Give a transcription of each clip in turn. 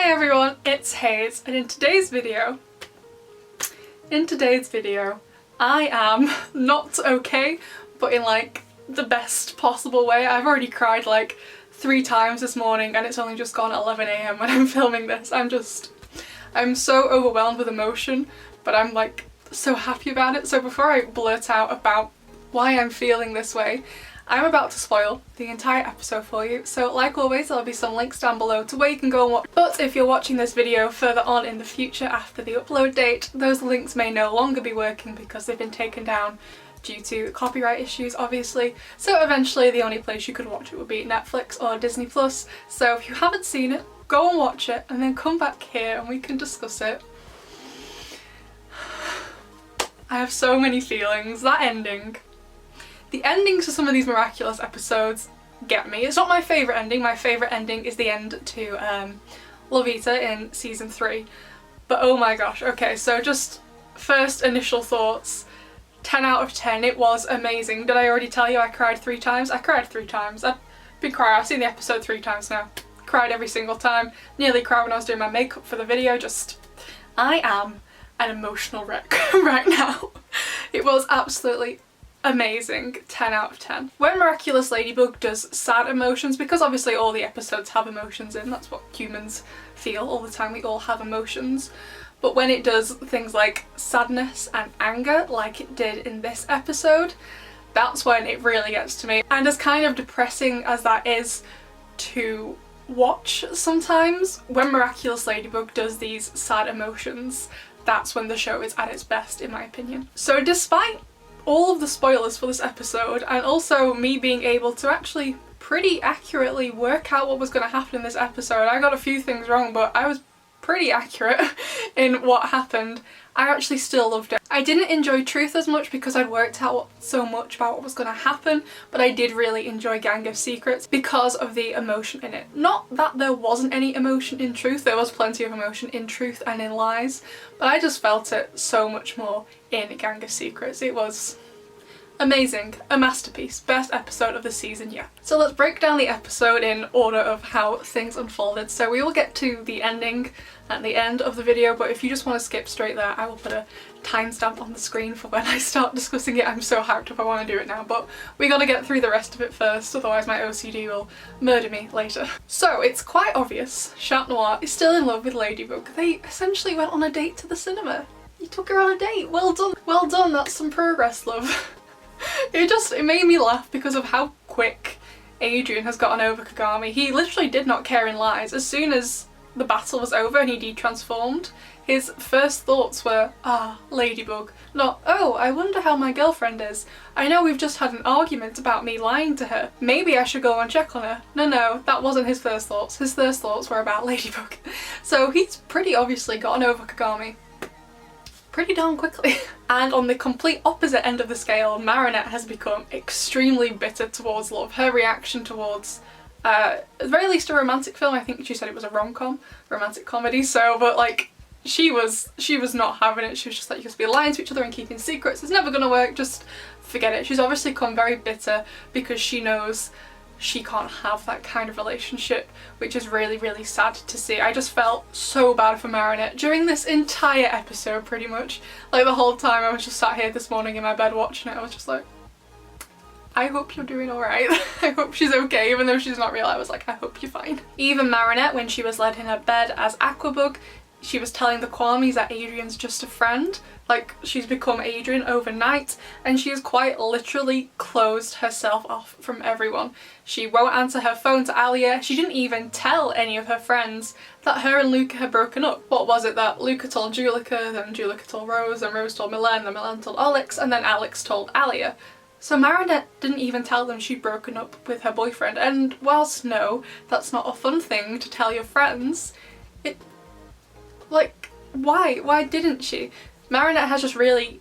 Hi everyone, it's Hayes, and in today's video, I am not okay, but in like the best possible way. I've already cried like 3 times this morning and it's only just gone 11 AM when I'm filming this. I'm so overwhelmed with emotion, but I'm like so happy about it. So before I blurt out about why I'm feeling this way, I'm about to spoil the entire episode for you, so like always there'll be some links down below to where you can go and watch. But if you're watching this video further on in the future after the upload date, those links may no longer be working because they've been taken down due to copyright issues, obviously. So eventually the only place you could watch it would be Netflix or Disney+. So if you haven't seen it, go and watch it and then come back here and we can discuss it. I have so many feelings. That ending. The endings to some of these Miraculous episodes get me. It's not my favourite ending. My favourite ending is the end to Lovita in season 3. But oh my gosh, okay, so just first initial thoughts. 10 out of 10, it was amazing. Did I already tell you I cried 3 times? I cried 3 times. I've been crying. I've seen the episode 3 times now. Cried every single time. Nearly cried when I was doing my makeup for the video. I am an emotional wreck right now. It was absolutely amazing. 10 out of 10. When Miraculous Ladybug does sad emotions, because obviously all the episodes have emotions in, that's what humans feel all the time, we all have emotions. But when it does things like sadness and anger, like it did in this episode, that's when it really gets to me. And as kind of depressing as that is to watch sometimes, when Miraculous Ladybug does these sad emotions, that's when the show is at its best, in my opinion. So despite all of the spoilers for this episode, and also me being able to actually pretty accurately work out what was going to happen in this episode, I got a few things wrong, but I was pretty accurate in what happened. I actually still loved it. I didn't enjoy Truth as much because I'd worked out so much about what was going to happen, but I did really enjoy Gang of Secrets because of the emotion in it. Not that there wasn't any emotion in Truth, there was plenty of emotion in Truth and in Lies, but I just felt it so much more in Gang of Secrets. It was amazing, a masterpiece, best episode of the season yet. So let's break down the episode in order of how things unfolded. So we will get to the ending at the end of the video, but if you just want to skip straight there, I will put a timestamp on the screen for when I start discussing it. I'm so hyped up, I want to do it now, but we gotta get through the rest of it first, otherwise my OCD will murder me later. So it's quite obvious Chat Noir is still in love with Ladybug. They essentially went on a date to the cinema. You took her on a date, well done. Well done, that's some progress, love. It made me laugh because of how quick Adrian has gotten over Kagami. He literally did not care in Lies. As soon as the battle was over and he de-transformed, his first thoughts were, ah, Ladybug. Not, oh, I wonder how my girlfriend is. I know we've just had an argument about me lying to her. Maybe I should go and check on her. No, that wasn't his first thoughts. His first thoughts were about Ladybug. So he's pretty obviously gotten over Kagami pretty darn quickly. And on the complete opposite end of the scale, Marinette has become extremely bitter towards love. Her reaction towards, at the very least, a romantic film. I think she said it was a rom-com, romantic comedy, so, but like, she was not having it. She was just like, you just be lying to each other and keeping secrets. It's never gonna work, just forget it. She's obviously become very bitter because she knows she can't have that kind of relationship, which is really, really sad to see. I just felt so bad for Marinette during this entire episode, pretty much. Like the whole time I was just sat here this morning in my bed watching it, I was just like, I hope you're doing alright. I hope she's okay, even though she's not real. I was like, I hope you're fine. Even Marinette, when she was led in her bed as Aquabug, she was telling the Kwamis that Adrian's just a friend. Like, she's become Adrian overnight, and she has quite literally closed herself off from everyone. She won't answer her phone to Alia. She didn't even tell any of her friends that her and Luca had broken up. What was it that Luca told Julika, then Julika told Rose, and Rose told Milan, then Milan told Alex, and then Alex told Alia. So Marinette didn't even tell them she'd broken up with her boyfriend, and whilst no, that's not a fun thing to tell your friends, like, why? Why didn't she? Marinette has just really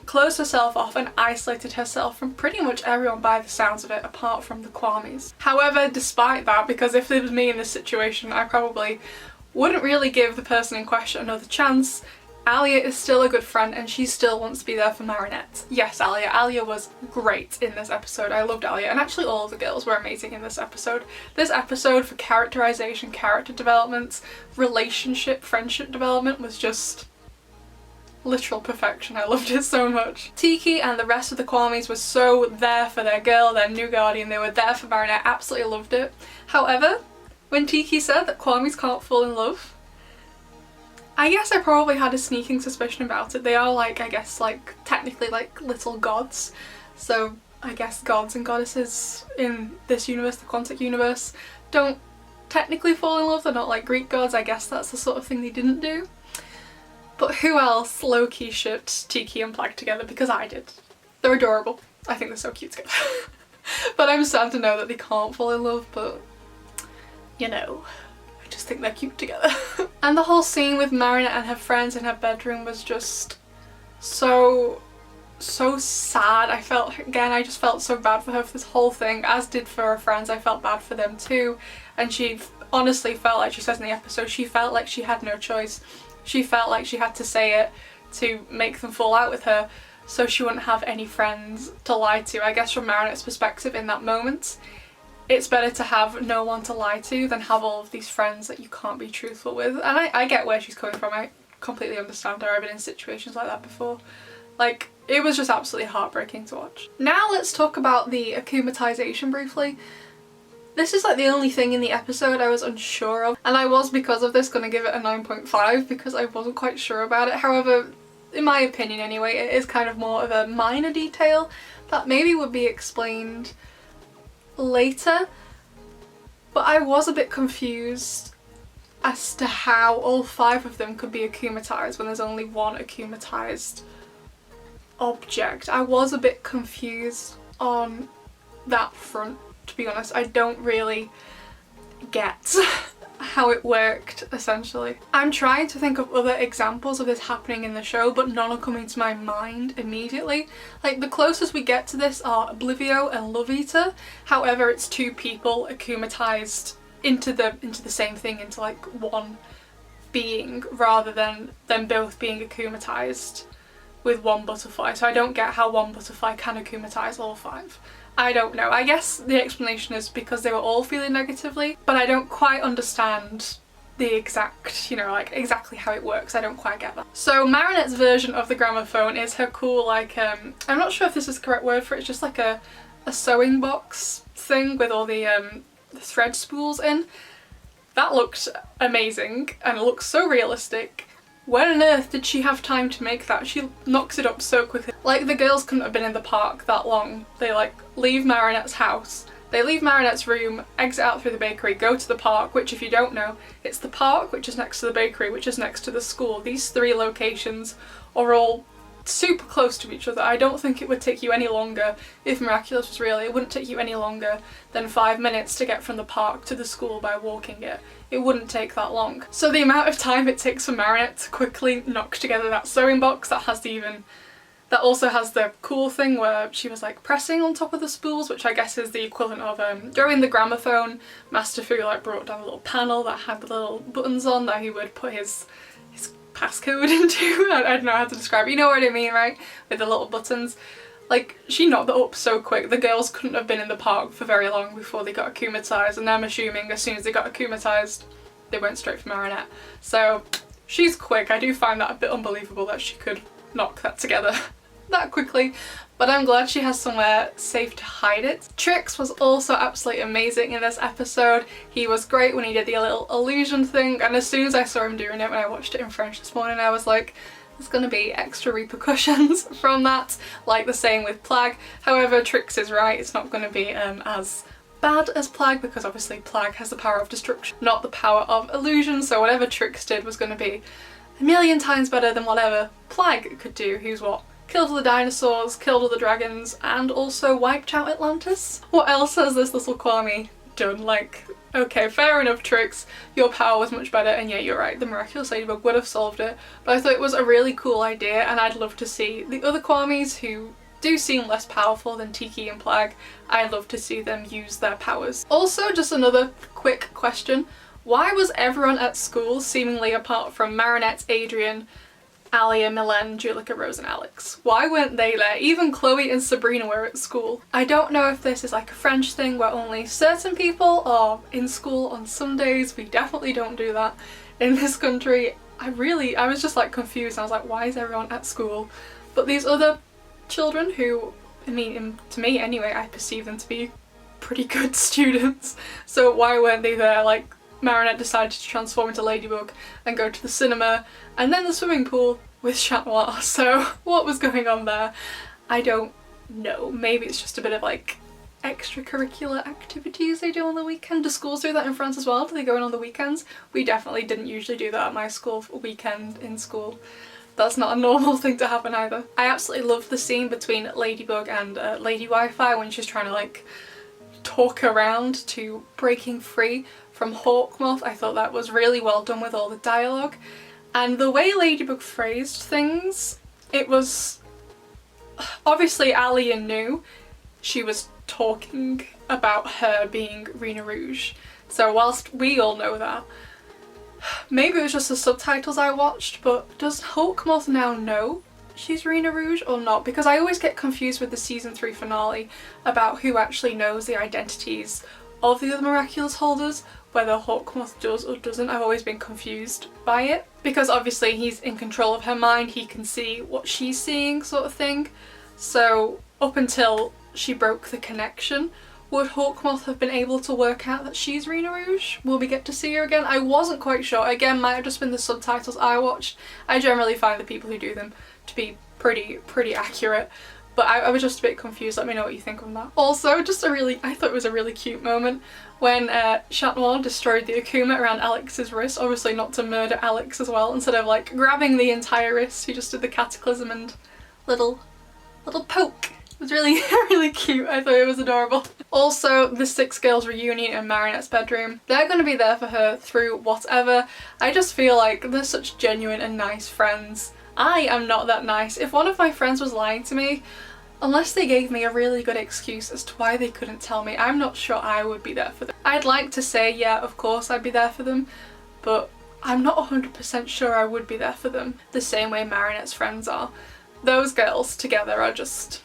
closed herself off and isolated herself from pretty much everyone by the sounds of it, apart from the Kwamis. However, despite that, because if it was me in this situation, I probably wouldn't really give the person in question another chance. Alia is still a good friend and she still wants to be there for Marinette. Yes, Alia. Alia was great in this episode. I loved Alia, and actually all of the girls were amazing in this episode. This episode for characterization, character development, relationship, friendship development was just literal perfection. I loved it so much. Tiki and the rest of the Kwamis were so there for their girl, their new guardian. They were there for Marinette. Absolutely loved it. However, when Tiki said that Kwamis can't fall in love, I guess I probably had a sneaking suspicion about it. They are like, I guess, like technically like little gods. So I guess gods and goddesses in this universe, the Quantic universe, don't technically fall in love. They're not like Greek gods. I guess that's the sort of thing they didn't do. But who else low-key shipped Tiki and Plag together? Because I did. They're adorable. I think they're so cute together. But I'm sad to know that they can't fall in love, but you know, I just think they're cute together. And the whole scene with Marinette and her friends in her bedroom was just so sad. I just felt so bad for her for this whole thing, as did for her friends. I felt bad for them too. And she honestly felt like, she says in the episode, she felt like she had no choice. She felt like she had to say it to make them fall out with her so she wouldn't have any friends to lie to. I guess from Marinette's perspective in that moment, it's better to have no one to lie to than have all of these friends that you can't be truthful with. And I get where she's coming from. I completely understand her. I've been in situations like that before. Like, it was just absolutely heartbreaking to watch. Now let's talk about the akumatization briefly. This is like the only thing in the episode I was unsure of, and I was, because of this, going to give it a 9.5 because I wasn't quite sure about it. However, in my opinion anyway, it is kind of more of a minor detail that maybe would be explained later, but I was a bit confused as to how all 5 of them could be akumatized when there's only one akumatized object. I was a bit confused on that front, to be honest. I don't really get how it worked, essentially. I'm trying to think of other examples of this happening in the show, but none are coming to my mind immediately. Like, the closest we get to this are Oblivio and Love Eater. However, it's 2 people akumatized into the same thing, into like one being, rather than them both being akumatized with one butterfly. So I don't get how one butterfly can akumatize all 5. I don't know. I guess the explanation is because they were all feeling negatively, but I don't quite understand the exact, you know, like exactly how it works. I don't quite get that. So Marinette's version of the gramophone is her cool, like, I'm not sure if this is the correct word for it, it's just like a sewing box thing with all the thread spools in. That looked amazing and it looks so realistic. When on earth did she have time to make that? She knocks it up so quickly. Like, the girls couldn't have been in the park that long. They like leave Marinette's house, they leave Marinette's room, exit out through the bakery, go to the park, which if you don't know, it's the park which is next to the bakery, which is next to the school. These 3 locations are all super close to each other. I don't think it would take you any longer, if Miraculous was real, it wouldn't take you any longer than 5 minutes to get from the park to the school by walking it. It wouldn't take that long. So the amount of time it takes for Marinette to quickly knock together that sewing box that also has the cool thing where she was like pressing on top of the spools, which I guess is the equivalent of during the gramophone, Master Fu like brought down a little panel that had the little buttons on that he would put his passcode into. I don't know how to describe it. You know what I mean, right? With the little buttons. Like, she knocked that up so quick. The girls couldn't have been in the park for very long before they got akumatized, and I'm assuming as soon as they got akumatized, they went straight for Marinette. So she's quick. I do find that a bit unbelievable that she could knock that together that quickly, but I'm glad she has somewhere safe to hide it. Trix was also absolutely amazing in this episode. He was great when he did the little illusion thing, and as soon as I saw him doing it when I watched it in French this morning, I was like, there's gonna be extra repercussions from that, like the same with Plag. However, Trix is right, it's not gonna be as bad as Plag, because obviously Plag has the power of destruction, not the power of illusion, so whatever Trix did was gonna be a million times better than whatever Plag could do, who's what? Killed all the dinosaurs, killed all the dragons, and also wiped out Atlantis. What else has this little Kwami done? Like, okay, fair enough, Trix, your power was much better, and yeah, you're right, the Miraculous Ladybug would have solved it, but I thought it was a really cool idea, and I'd love to see the other Kwamis who do seem less powerful than Tiki and Plag. I'd love to see them use their powers. Also, just another quick question. Why was everyone at school, seemingly apart from Marinette, Adrian, Alia, Milan, Julika, Rose and Alex. Why weren't they there? Even Chloe and Sabrina were at school. I don't know if this is like a French thing where only certain people are in school on Sundays. We definitely don't do that in this country. I was just like confused. I was like, why is everyone at school? But these other children who, I mean, to me anyway, I perceive them to be pretty good students. So why weren't they there? Like, Marinette decided to transform into Ladybug and go to the cinema and then the swimming pool with Chateau. So what was going on there? I don't know. Maybe it's just a bit of like extracurricular activities they do on the weekend. Do schools do that in France as well? Do they go in on the weekends? We definitely didn't usually do that at my school for a weekend in school. That's not a normal thing to happen either. I absolutely loved the scene between Ladybug and Lady Wifi when she's trying to like talk around to breaking free from Hawkmoth. I thought that was really well done with all the dialogue. And the way Ladybug phrased things, it was... Obviously Alia knew she was talking about her being Rena Rouge. So whilst we all know that, maybe it was just the subtitles I watched, but does Hawkmoth now know she's Rena Rouge or not? Because I always get confused with the season 3 finale about who actually knows the identities of the other Miraculous holders, whether Hawkmoth does or doesn't. I've always been confused by it because obviously he's in control of her mind, he can see what she's seeing sort of thing. So up until she broke the connection, would Hawkmoth have been able to work out that she's Rena Rouge? Will we get to see her again? I wasn't quite sure. Again, might have just been the subtitles I watched. I generally find the people who do them to be pretty accurate. But I was just a bit confused. Let me know what you think on that. Also, just I thought it was a really cute moment when Chateau destroyed the Akuma around Alex's wrist. Obviously not to murder Alex as well. Instead of like grabbing the entire wrist, he just did the cataclysm and little poke. It was really, really cute. I thought it was adorable. Also, the 6 girls reunion in Marinette's bedroom. They're going to be there for her through whatever. I just feel like they're such genuine and nice friends. I am not that nice. If one of my friends was lying to me, unless they gave me a really good excuse as to why they couldn't tell me, I'm not sure I would be there for them. I'd like to say, yeah, of course I'd be there for them, but I'm not 100% sure I would be there for them the same way Marinette's friends are. Those girls together are just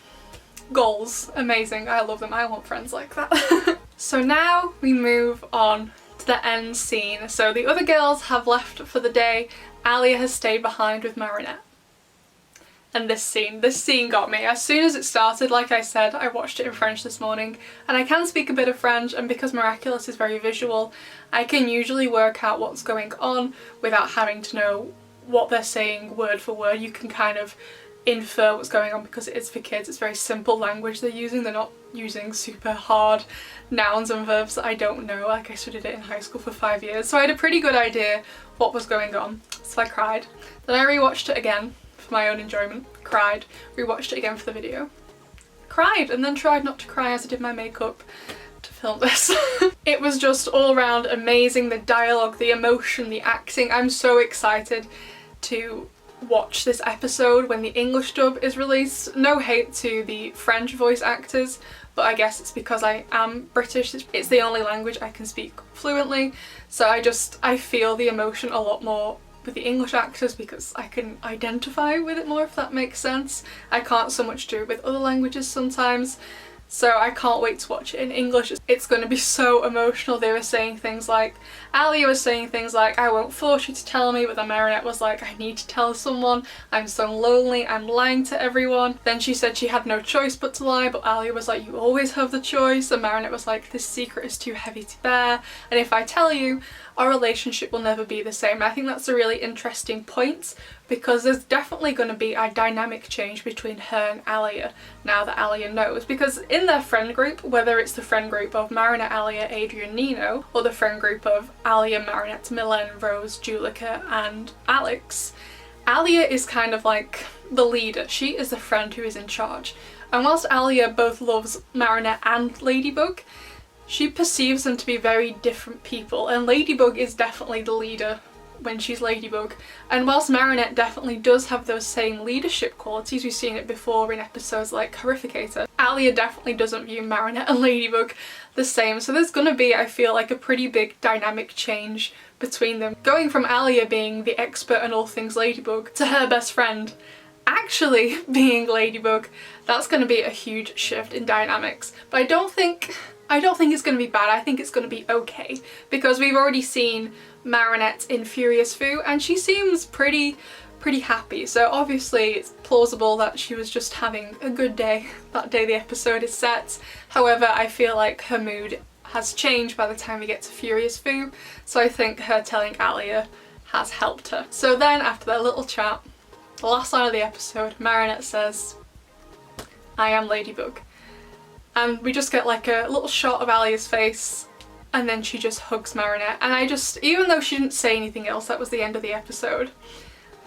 goals. Amazing. I love them. I want friends like that. So now we move on to the end scene. So the other girls have left for the day. Alia has stayed behind with Marinette. And this scene got me. As soon as it started, like I said, I watched it in French this morning and I can speak a bit of French, and because Miraculous is very visual, I can usually work out what's going on without having to know what they're saying word for word. You can kind of infer what's going on because it is for kids. It's very simple language they're using. They're not using super hard nouns and verbs that I don't know. Like, I studied it in high school for 5 years, so I had a pretty good idea what was going on. So I cried. Then I rewatched it again for my own enjoyment. Cried. Rewatched it again for the video. Cried, and then tried not to cry as I did my makeup to film this. It was just all around amazing. The dialogue, the emotion, the acting. I'm so excited to watch this episode when the English dub is released. No hate to the French voice actors, but I guess it's because I am British. It's the only language I can speak fluently, so I feel the emotion a lot more with the English actors because I can identify with it more, if that makes sense. I can't so much do it with other languages sometimes. So I can't wait to watch it in English. It's going to be so emotional. They were saying things like, Alia was saying things like, I won't force you to tell me, but then Marinette was like, I need to tell someone, I'm so lonely, I'm lying to everyone. Then she said she had no choice but to lie, but Alia was like, you always have the choice, and Marinette was like, this secret is too heavy to bear, and if I tell you, our relationship will never be the same. And I think that's a really interesting point, because there's definitely going to be a dynamic change between her and Alia now that Alia knows, because in their friend group, whether it's the friend group of Marinette, Alia, Adrian, Nino, or the friend group of Alia, Marinette, Milan, Rose, Julika and Alex, Alia is kind of like the leader. She is the friend who is in charge. And whilst Alia both loves Marinette and Ladybug, she perceives them to be very different people, and Ladybug is definitely the leader when she's Ladybug. And whilst Marinette definitely does have those same leadership qualities, we've seen it before in episodes like Horrificator, Alia definitely doesn't view Marinette and Ladybug the same. So there's gonna be, I feel like, a pretty big dynamic change between them. Going from Alia being the expert in all things Ladybug to her best friend actually being Ladybug, that's going to be a huge shift in dynamics. But I don't think it's going to be bad. I think it's going to be okay, because we've already seen Marinette in Furious Fu and she seems pretty happy, so obviously it's plausible that she was just having a good day that day the episode is set. However, I feel like her mood has changed by the time we get to Furious Fu, so I think her telling Alia has helped her. So then after their little chat, the last line of the episode, Marinette says, "I am Ladybug." And we just get like a little shot of Alia's face, and then she just hugs Marinette. And I just, even though she didn't say anything else, that was the end of the episode,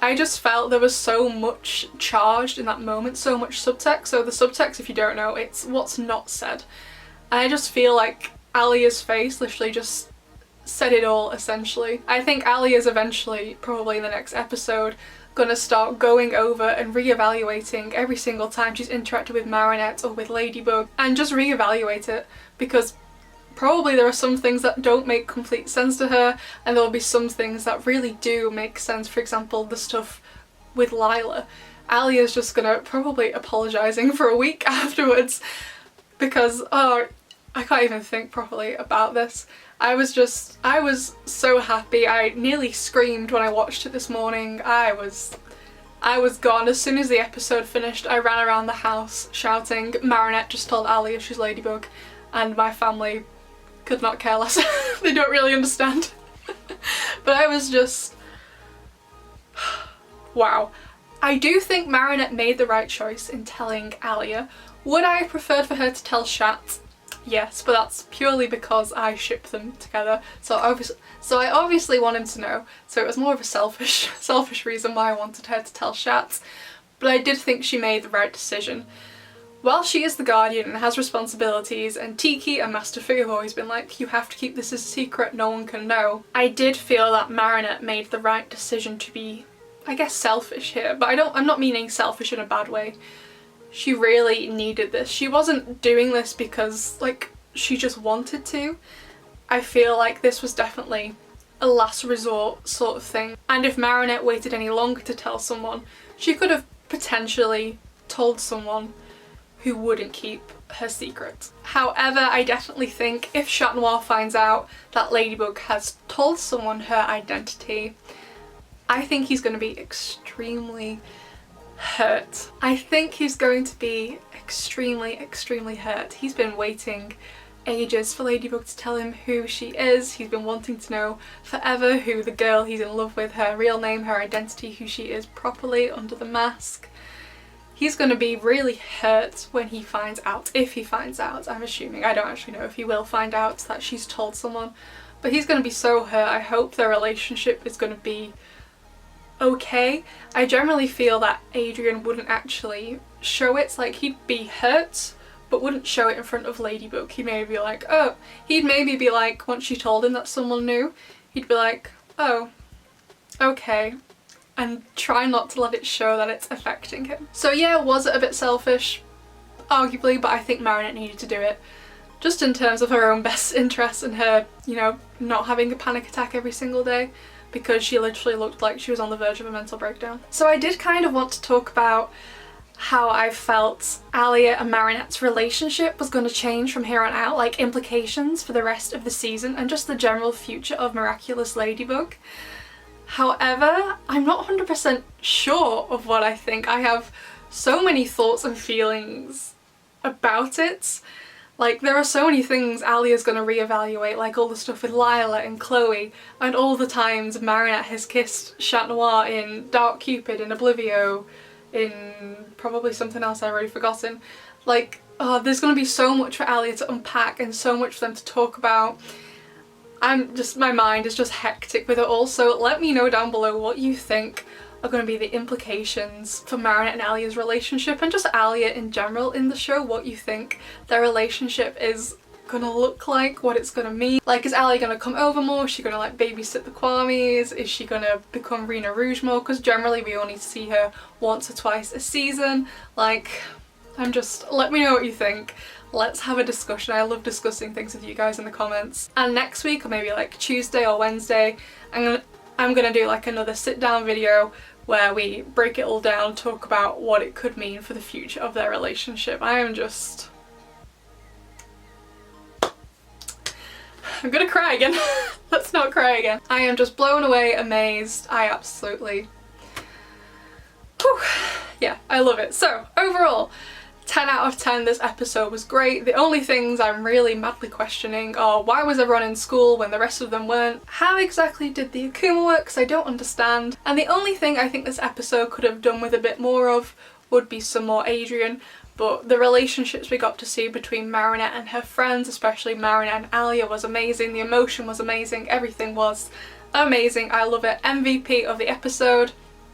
I just felt there was so much charged in that moment, so much subtext. So the subtext, if you don't know, it's what's not said. And I just feel like Alia's face literally just said it all, essentially. I think Alia's eventually, probably in the next episode, gonna start going over and re-evaluating every single time she's interacted with Marinette or with Ladybug, and just re-evaluate it, because probably there are some things that don't make complete sense to her, and there will be some things that really do make sense. For example, the stuff with Lila. Alia's just gonna probably apologising for a week afterwards, because I can't even think properly about this. I was so happy. I nearly screamed when I watched it this morning. I was gone. As soon as the episode finished, I ran around the house shouting, "Marinette just told Alia she's Ladybug," and my family could not care less. They don't really understand. But I was just... wow. I do think Marinette made the right choice in telling Alia. Would I have preferred for her to tell Shat? Yes, but that's purely because I ship them together. So I obviously wanted to know. So it was more of a selfish reason why I wanted her to tell Shat. But I did think she made the right decision. While she is the guardian and has responsibilities, and Tiki and Master Fu have always been like, you have to keep this a secret, no one can know, I did feel that Marinette made the right decision to be, I guess, selfish here. But I'm not meaning selfish in a bad way. She really needed this. She wasn't doing this because, like, she just wanted to. I feel like this was definitely a last resort sort of thing. And if Marinette waited any longer to tell someone, she could have potentially told someone who wouldn't keep her secret. However, I definitely think if Chateau finds out that Ladybug has told someone her identity, I think he's going to be extremely hurt. I think he's going to be extremely hurt. He's been waiting ages for Ladybug to tell him who she is. He's been wanting to know forever who the girl he's in love with, her real name, her identity, who she is properly under the mask. He's going to be really hurt when he finds out, if he finds out. I'm assuming, I don't actually know if he will find out that she's told someone, but he's going to be so hurt. I hope their relationship is going to be okay. I generally feel that Adrian wouldn't actually show it. Like, he'd be hurt but wouldn't show it in front of Ladybug. He may be like, oh, he'd maybe be like, once she told him that someone knew, he'd be like, oh, okay, and try not to let it show that it's affecting him. So yeah, was it a bit selfish? Arguably, but I think Marinette needed to do it just in terms of her own best interests and her, you know, not having a panic attack every single day, because she literally looked like she was on the verge of a mental breakdown. So I did kind of want to talk about how I felt Alia and Marinette's relationship was going to change from here on out, like implications for the rest of the season and just the general future of Miraculous Ladybug. However, I'm not 100% sure of what I think. I have so many thoughts and feelings about it. Like, there are so many things Alia's going to reevaluate, like all the stuff with Lila and Chloe, and all the times Marinette has kissed Chateau in Dark Cupid, in Oblivio, in probably something else I've already forgotten. Like, oh, there's going to be so much for Alia to unpack and so much for them to talk about. My mind is just hectic with it all, so let me know down below what you think are going to be the implications for Marinette and Alia's relationship, and just Alia in general in the show, what you think their relationship is going to look like, what it's going to mean. Like, is Alia going to come over more? Is she going to like babysit the Kwamis? Is she going to become Rena Rouge more? Because generally we only see her once or twice a season. Like, let me know what you think. let's have a discussion. I love discussing things with you guys in the comments. And next week, or maybe like Tuesday or Wednesday, I'm gonna do like another sit down video where we break it all down, talk about what it could mean for the future of their relationship. I'm gonna cry again. Let's not cry again. I am just blown away, amazed. I absolutely, whew, yeah, I love it. So overall, 10 out of 10, this episode was great. The only things I'm really madly questioning are why was everyone in school when the rest of them weren't? How exactly did the Akuma work? Because I don't understand. And the only thing I think this episode could have done with a bit more of would be some more Adrian. But the relationships we got to see between Marinette and her friends, especially Marinette and Elliot, was amazing. The emotion was amazing. Everything was amazing. I love it. MVP of the episode.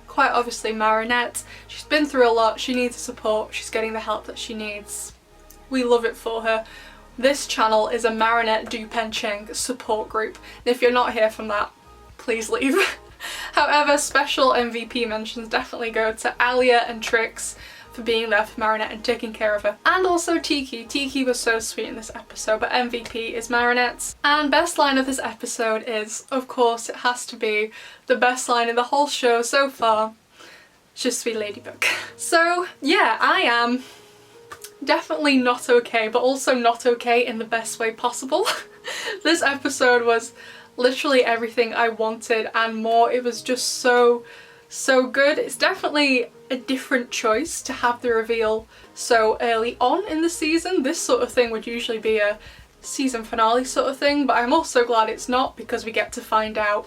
Quite obviously Marinette. She's been through a lot, she needs support, she's getting the help that she needs. We love it for her. This channel is a Marinette Dupencheng support group. And if you're not here from that, please leave. However, special MVP mentions definitely go to Elliot and Trix for being there for Marinette and taking care of her. And also Tiki. Tiki was so sweet in this episode, but MVP is Marinette's. And best line of this episode is, of course, it has to be the best line in the whole show so far. Je suis Ladybug. So yeah, I am definitely not okay, but also not okay in the best way possible. This episode was literally everything I wanted and more. It was just so good. It's definitely a different choice to have the reveal so early on in the season. This sort of thing would usually be a season finale sort of thing, but I'm also glad it's not, because we get to find out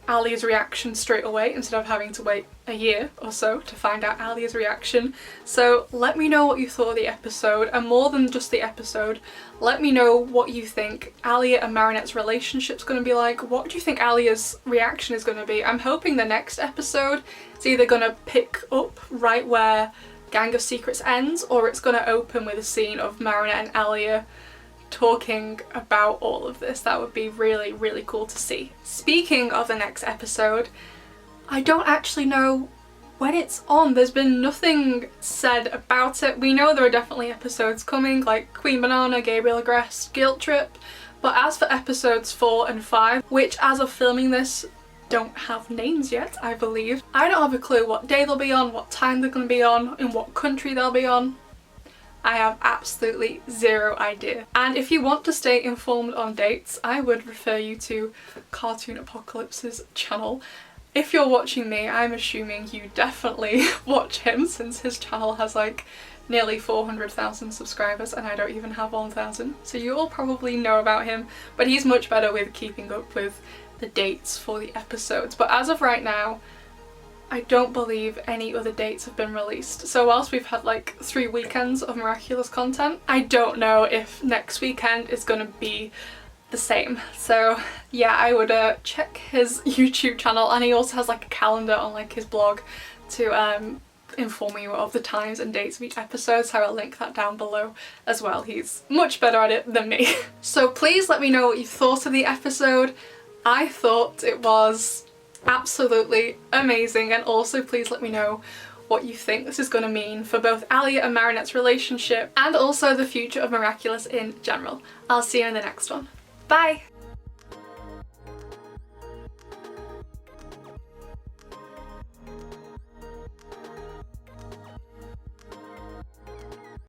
Alia's reaction straight away instead of having to wait a year or so to find out Alia's reaction. So let me know what you thought of the episode, and more than just the episode, let me know what you think Alia and Marinette's relationship's going to be like. What do you think Alia's reaction is going to be? I'm hoping the next episode is either going to pick up right where Gang of Secrets ends, or it's going to open with a scene of Marinette and Alia talking about all of this. That would be really, really cool to see. Speaking of the next episode, I don't actually know when it's on. There's been nothing said about it. We know there are definitely episodes coming, like Queen Banana, Gabriel Agrest, Guilt Trip, but as for episodes 4 and 5, which as of filming this don't have names yet, I believe, I don't have a clue what day they'll be on, what time they're going to be on, in what country they'll be on. I have absolutely zero idea. And if you want to stay informed on dates, I would refer you to Cartoon Apocalypse's channel. If you're watching me, I'm assuming you definitely watch him, since his channel has like nearly 400,000 subscribers and I don't even have 1,000. So you all probably know about him, but he's much better with keeping up with the dates for the episodes. But as of right now, I don't believe any other dates have been released. So whilst we've had like 3 weekends of Miraculous content, I don't know if next weekend is gonna be the same. So yeah, I would check his YouTube channel, and he also has like a calendar on like his blog to inform you of the times and dates of each episode, so I'll link that down below as well. He's much better at it than me. So please let me know what you thought of the episode. I thought it was absolutely amazing, and also please let me know what you think this is going to mean for both Alia and Marinette's relationship, and also the future of Miraculous in general. I'll see you in the next one. Bye!